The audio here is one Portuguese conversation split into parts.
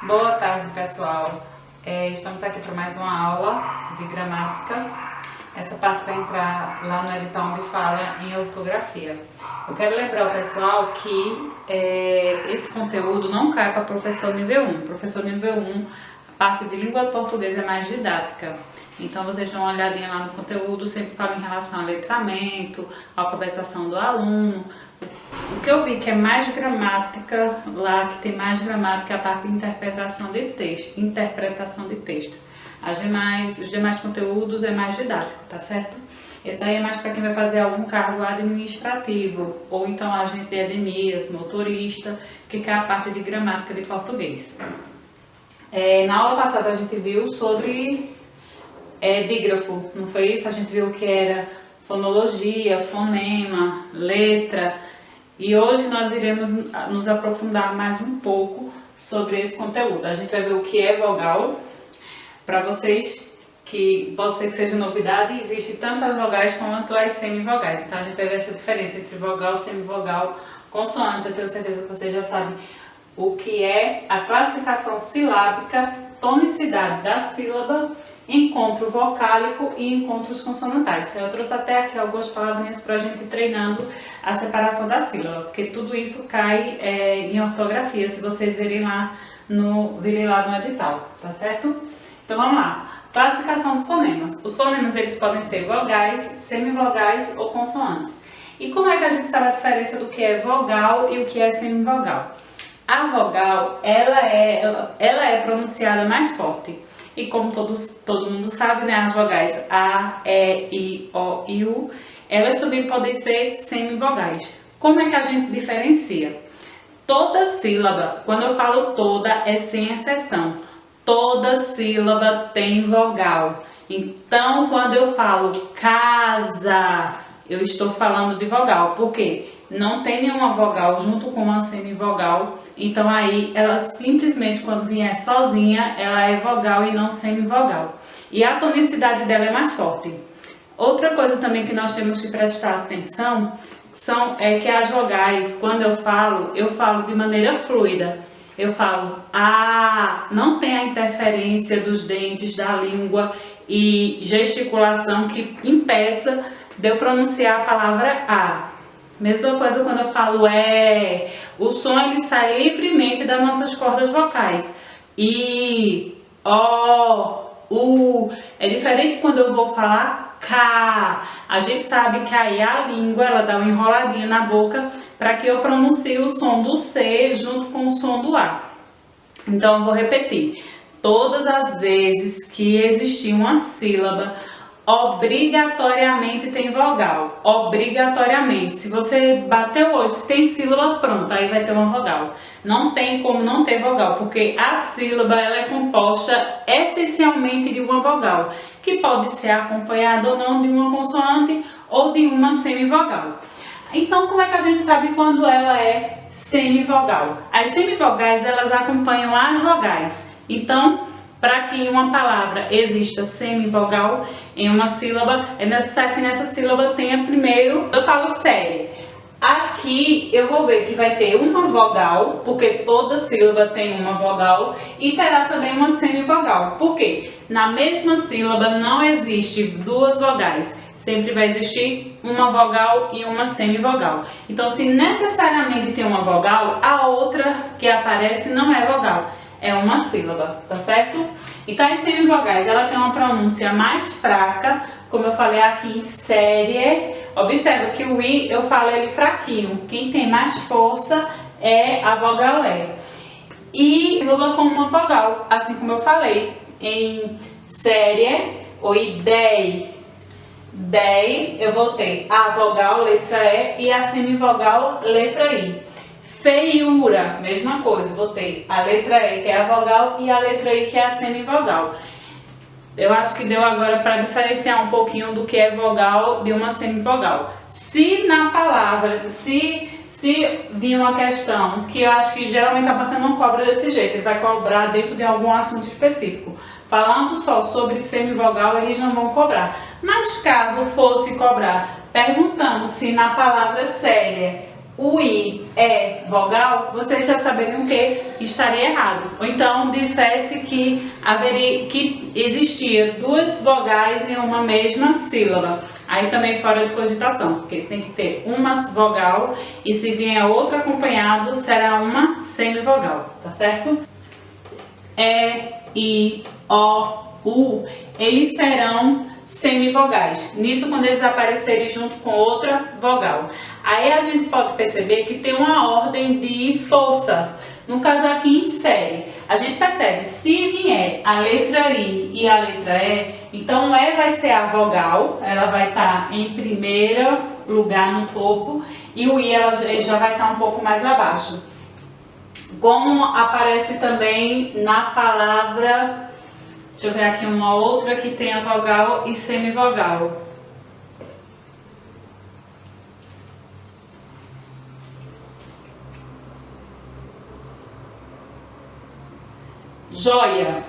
Boa tarde, pessoal. Estamos aqui para mais uma aula de gramática. Essa parte vai entrar lá no edital onde fala em ortografia. Eu quero lembrar o pessoal que esse conteúdo não cai para professor nível 1. Professor nível 1, a parte de língua portuguesa é mais didática. Então vocês dão uma olhadinha lá no conteúdo, sempre fala em relação a letramento, alfabetização do aluno. O que eu vi que é mais gramática, lá que tem mais gramática é a parte de interpretação de texto. Os demais conteúdos é mais didático, tá certo? Esse daí é mais para quem vai fazer algum cargo administrativo, ou então agente de EDMIAS, motorista, que quer a parte de gramática de português. Na aula passada a gente viu sobre dígrafo, não foi isso? A gente viu que era fonologia, fonema, letra. E hoje nós iremos nos aprofundar mais um pouco sobre esse conteúdo. A gente vai ver o que é vogal. Para vocês, que pode ser que seja novidade, existem tanto as vogais quanto as semivogais. Então a gente vai ver essa diferença entre vogal, semivogal, consoante. Eu tenho certeza que vocês já sabem o que é a classificação silábica, tonicidade da sílaba, encontro vocálico e encontros consonantais. Eu trouxe até aqui algumas palavrinhas para a gente ir treinando a separação da sílaba, porque tudo isso cai em ortografia, se vocês virem lá no edital, tá certo? Então vamos lá. Classificação dos fonemas. Os fonemas eles podem ser vogais, semivogais ou consoantes. E como é que a gente sabe a diferença do que é vogal e o que é semivogal? A vogal, ela é pronunciada mais forte. E como todo mundo sabe, né, as vogais A, E, I, O e U, elas também podem ser semivogais. Como é que a gente diferencia? Toda sílaba, quando eu falo toda, é sem exceção. Toda sílaba tem vogal. Então, quando eu falo casa, eu estou falando de vogal. Por quê? Não tem nenhuma vogal junto com uma semivogal. Então aí ela simplesmente, quando vier sozinha, ela é vogal e não semivogal. E a tonicidade dela é mais forte. Outra coisa também que nós temos que prestar atenção é que as vogais, quando eu falo de maneira fluida. Eu falo não tem a interferência dos dentes, da língua e gesticulação que impeça de eu pronunciar a palavra a. Mesma coisa quando eu falo o som ele sai livremente das nossas cordas vocais. I, O, U. É diferente quando eu vou falar K. A gente sabe que aí a língua ela dá uma enroladinha na boca para que eu pronuncie o som do C junto com o som do A. Então eu vou repetir. Todas as vezes que existir uma sílaba, obrigatoriamente tem vogal. Obrigatoriamente. Se você bater o olho, se tem sílaba, pronto, aí vai ter uma vogal. Não tem como não ter vogal, porque a sílaba ela é composta essencialmente de uma vogal, que pode ser acompanhada ou não de uma consoante ou de uma semivogal. Então, como é que a gente sabe quando ela é semivogal? As semivogais, elas acompanham as vogais. Então, para que em uma palavra exista semivogal em uma sílaba, é necessário que nessa sílaba tenha primeiro, eu falo série. Aqui eu vou ver que vai ter uma vogal, porque toda sílaba tem uma vogal, e terá também uma semivogal. Por quê? Na mesma sílaba não existe duas vogais, sempre vai existir uma vogal e uma semivogal. Então, se necessariamente tem uma vogal, a outra que aparece não é vogal. É uma sílaba, tá certo? Então, as semivogais, ela tem uma pronúncia mais fraca, como eu falei aqui, série. Observa que o I, eu falo ele fraquinho. Quem tem mais força é a vogal E. E sílaba com uma vogal, assim como eu falei. Em série, ou idei, eu vou ter a vogal, letra E, e a semivogal, letra I. Feiura, mesma coisa, vou ter a letra E, que é a vogal, e a letra I, que é a semivogal. Eu acho que deu agora para diferenciar um pouquinho do que é vogal de uma semivogal. Se na palavra, se vir uma questão, que eu acho que geralmente a banca não cobra desse jeito, ele vai cobrar dentro de algum assunto específico. Falando só sobre semivogal, eles não vão cobrar. Mas caso fosse cobrar, perguntando se na palavra séria o I é vogal, vocês já saberiam que estaria errado. Ou então dissesse que existia duas vogais em uma mesma sílaba. Aí também fora de cogitação, porque tem que ter uma vogal e se vier outra acompanhado será uma semivogal, tá certo? E, I, O, U, eles serão semivogais. Nisso, quando eles aparecerem junto com outra vogal. Aí a gente pode perceber que tem uma ordem de força. No caso aqui em série, a gente percebe, se vier a letra I e a letra E, então E vai ser a vogal, ela vai estar em primeiro lugar no topo, e o I ela já vai estar um pouco mais abaixo. Como aparece também na palavra, deixa eu ver aqui uma outra que tem a vogal e semivogal. Joia.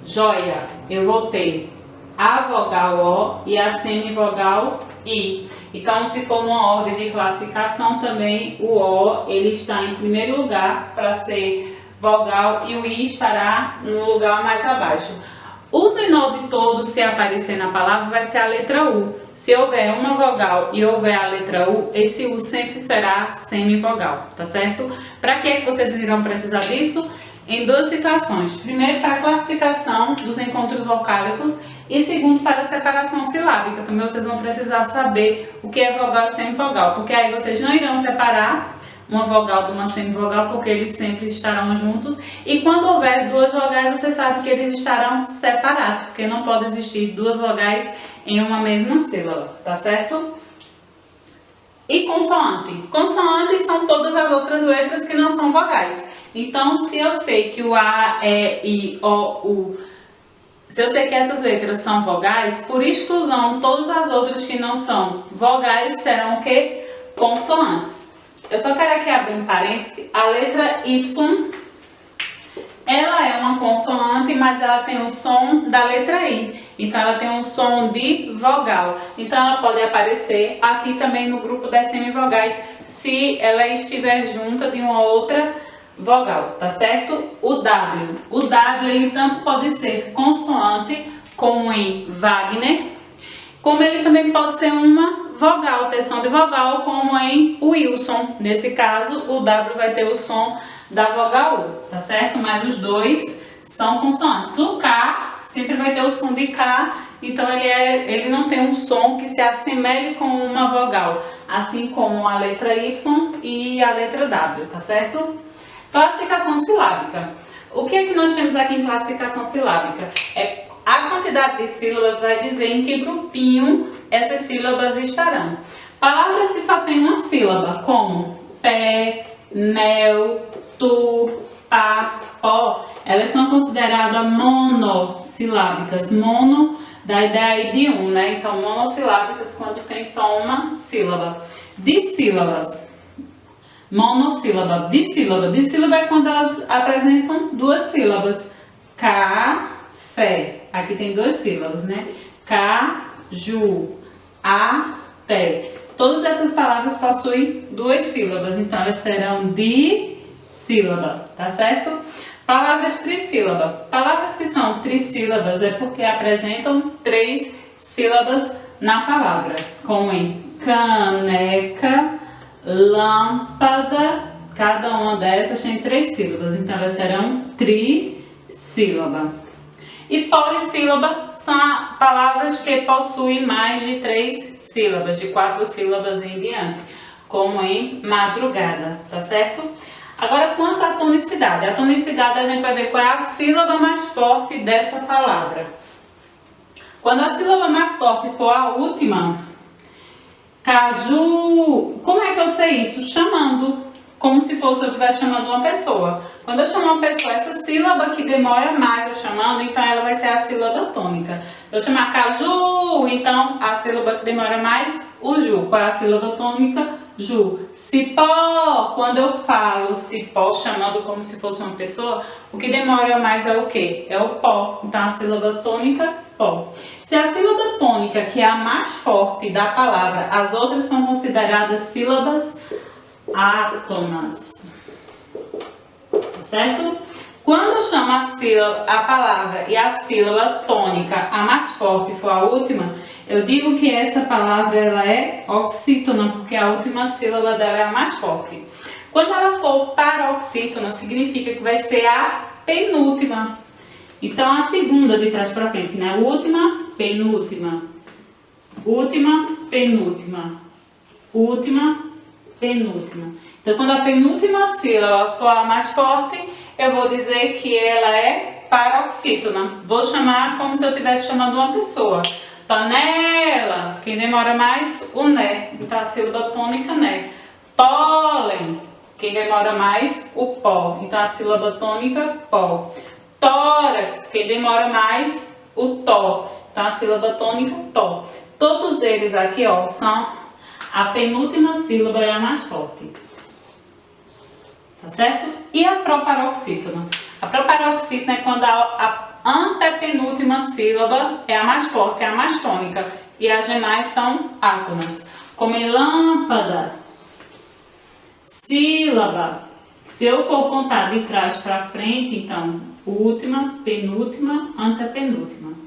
Joia. Eu vou ter a vogal O e a semivogal I. Então, se for uma ordem de classificação também, o O ele está em primeiro lugar para ser vogal e o I estará no lugar mais abaixo. O menor de todos, se aparecer na palavra, vai ser a letra U. Se houver uma vogal e houver a letra U, esse U sempre será semivogal, tá certo? Para que vocês irão precisar disso? Em duas situações. Primeiro, para a classificação dos encontros vocálicos e segundo, para a separação silábica. Também vocês vão precisar saber o que é vogal e semivogal, porque aí vocês não irão separar uma vogal de uma semivogal, porque eles sempre estarão juntos. E quando houver duas vogais, você sabe que eles estarão separados, porque não pode existir duas vogais em uma mesma sílaba, tá certo? E consoante? Consoantes são todas as outras letras que não são vogais. Então, se eu sei que o A, E, I, O, U, se eu sei que essas letras são vogais, por exclusão, todas as outras que não são vogais serão o quê? Consoantes. Eu só quero aqui abrir um parêntese, a letra Y, ela é uma consoante, mas ela tem o som da letra I, então ela tem um som de vogal, então ela pode aparecer aqui também no grupo das semivogais, se ela estiver junta de uma outra vogal, tá certo? O W ele tanto pode ser consoante, como em Wagner, como ele também pode ser uma vogal, ter som de vogal, como em Wilson. Nesse caso, o W vai ter o som da vogal U, tá certo? Mas os dois são consoantes. O K sempre vai ter o som de K, então ele não tem um som que se assemelhe com uma vogal, assim como a letra Y e a letra W, tá certo? Classificação silábica. O que é que nós temos aqui em classificação silábica? A quantidade de sílabas vai dizer em que grupinho essas sílabas estarão. Palavras que só têm uma sílaba, como pé, mel, tu, pá, pó, elas são consideradas monossilábicas. Mono da ideia de um, né? Então, monossilábicas quando tem só uma sílaba. Dissílabas. Monossílaba. Dissílaba é quando elas apresentam duas sílabas. Café. Aqui tem duas sílabas, né? Caju, até. Todas essas palavras possuem duas sílabas, então elas serão dissílaba, tá certo? Palavras trissílaba. Palavras que são trissílabas é porque apresentam três sílabas na palavra, como em caneca, lâmpada. Cada uma dessas tem três sílabas, então elas serão trissílaba. E polissílaba são palavras que possuem mais de três sílabas, de 4 sílabas em diante, como em madrugada, tá certo? Agora, quanto à tonicidade. A tonicidade a gente vai ver qual é a sílaba mais forte dessa palavra. Quando a sílaba mais forte for a última, caju, como é que eu sei isso? Chamando. Como se fosse eu estivesse chamando uma pessoa. Quando eu chamo uma pessoa, essa sílaba que demora mais eu chamando, então ela vai ser a sílaba tônica. Se eu chamar caju, então a sílaba que demora mais, o ju. Qual é a sílaba tônica? Ju. Cipó, quando eu falo cipó, chamando como se fosse uma pessoa, o que demora mais é o quê? É o pó. Então, a sílaba tônica, pó. Se a sílaba tônica, que é a mais forte da palavra, as outras são consideradas sílabas átonas. Certo? Quando eu chamo a palavra e a sílaba tônica, a mais forte for a última, eu digo que essa palavra ela é oxítona, porque a última sílaba dela é a mais forte. Quando ela for paroxítona, significa que vai ser a penúltima. Então, a segunda de trás para frente, né? Última, penúltima. Última, penúltima. Última, penúltima. Então, quando a penúltima sílaba for a mais forte, eu vou dizer que ela é paroxítona. Vou chamar como se eu estivesse chamando uma pessoa. Panela, quem demora mais, o né. Então, a sílaba tônica, né. Pólen, quem demora mais, o pó. Então, a sílaba tônica, pó. Tórax, quem demora mais, o tó. Então, a sílaba tônica, tó. Todos eles aqui, ó, são a penúltima sílaba é a mais forte. Tá certo? E a proparoxítona? A proparoxítona é quando a antepenúltima sílaba é a mais forte, é a mais tônica. E as demais são átonas. Como em lâmpada, sílaba. Se eu for contar de trás para frente, então, última, penúltima, antepenúltima.